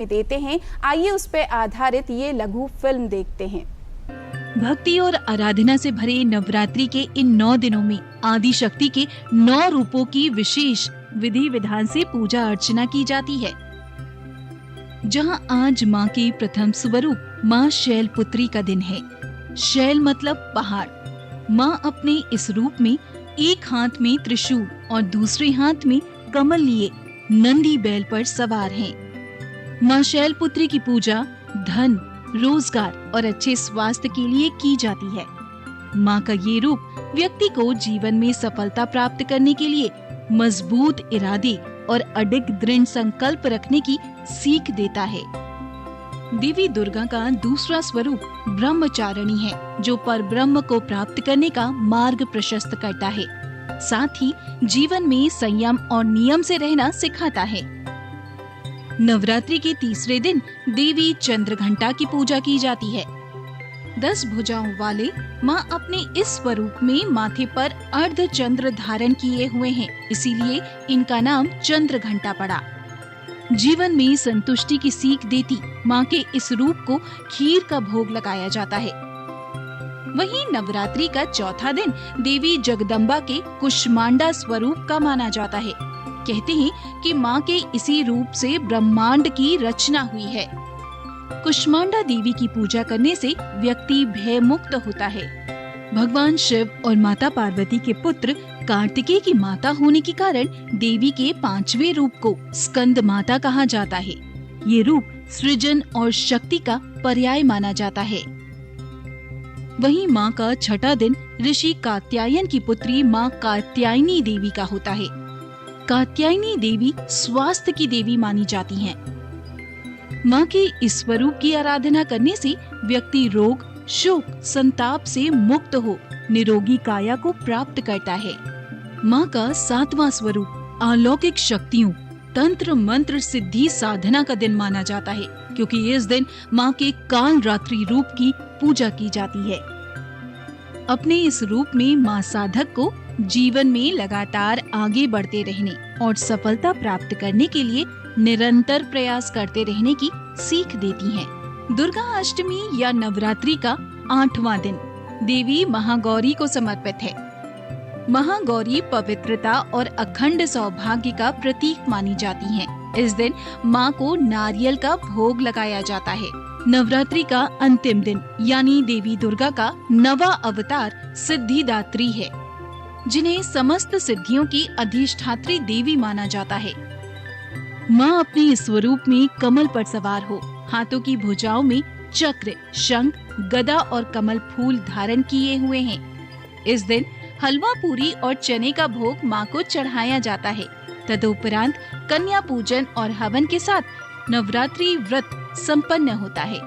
देते हैं। आइए उस पर आधारित ये लघु फिल्म देखते हैं। भक्ति और आराधना से भरे नवरात्रि के इन 9 दिनों में आदि शक्ति के 9 रूपों की विशेष विधि विधान से पूजा अर्चना की जाती है। जहां आज मां के प्रथम स्वरूप मां शैलपुत्री का दिन है। शैल मतलब पहाड़। मां अपने इस रूप में एक हाथ में त्रिशूल और दूसरे हाथ में कमल लिए नंदी बैल पर सवार हैं। मां शैलपुत्री की पूजा धन, रोजगार और अच्छे स्वास्थ्य के लिए की जाती है। मां का ये रूप व्यक्ति को जीवन में सफलता प्राप्त करने के लिए मजबूत इरादे और अडिग दृढ़ संकल्प रखने की सीख देता है। देवी दुर्गा का दूसरा स्वरूप ब्रह्मचारिणी है, जो परब्रह्म को प्राप्त करने का मार्ग प्रशस्त करता है। साथ ही जीवन में संयम और नियम से रहना सिखाता है। नवरात्रि के तीसरे दिन देवी चंद्रघंटा की पूजा की जाती है। 10 भुजाओं वाले मां अपने इस स्वरूप में माथे पर अर्ध चंद्र धारण किए हुए हैं, इसीलिए इनका नाम चंद्रघंटा पड़ा। जीवन में संतुष्टि की सीख देती मां के इस रूप को खीर का भोग लगाया जाता है। वहीं नवरात्रि का चौथा दिन देवी जगदम्बा के कुष्मांडा स्वरूप का माना जाता है। कहते हैं कि मां के इसी रूप से ब्रह्मांड की रचना हुई है। कुष्मांडा देवी की पूजा करने से व्यक्ति भय मुक्त होता है। भगवान शिव और माता पार्वती के पुत्र कार्तिकेय की माता होने के कारण देवी के 5वें रूप को स्कंद माता कहा जाता है। ये रूप सृजन और शक्ति का पर्याय माना जाता है। वहीं मां का छठा दिन ऋषि कात्यायन की पुत्री मां कात्यायनी देवी का होता है। कात्यायनी देवी स्वास्थ्य की देवी मानी जाती हैं। मां के इस स्वरूप की आराधना करने से व्यक्ति रोग, शोक, संताप से मुक्त हो निरोगी काया को प्राप्त करता है। मां का 7वां स्वरूप अलौकिक शक्तियों, तंत्र मंत्र सिद्धि साधना का दिन माना जाता है, क्योंकि इस दिन मां के काल रात्रि रूप की पूजा की जाती है। अपने इस रूप में मां साधक को जीवन में लगातार आगे बढ़ते रहने और सफलता प्राप्त करने के लिए निरंतर प्रयास करते रहने की सीख देती हैं। दुर्गा अष्टमी या नवरात्रि का 8वां दिन देवी महागौरी को समर्पित है। महागौरी पवित्रता और अखंड सौभाग्य का प्रतीक मानी जाती हैं। इस दिन मां को नारियल का भोग लगाया जाता है। नवरात्रि का अंतिम दिन यानी देवी दुर्गा का 9वां अवतार सिद्धिदात्री है, जिन्हें समस्त सिद्धियों की अधिष्ठात्री देवी माना जाता है। मां अपने इस स्वरूप में कमल पर सवार हो हाथों की भुजाओं में चक्र, शंख, गदा और कमल फूल धारण किए हुए हैं। इस दिन हलवा पूरी और चने का भोग मां को चढ़ाया जाता है। तदुपरांत कन्या पूजन और हवन के साथ नवरात्रि व्रत संपन्न होता है।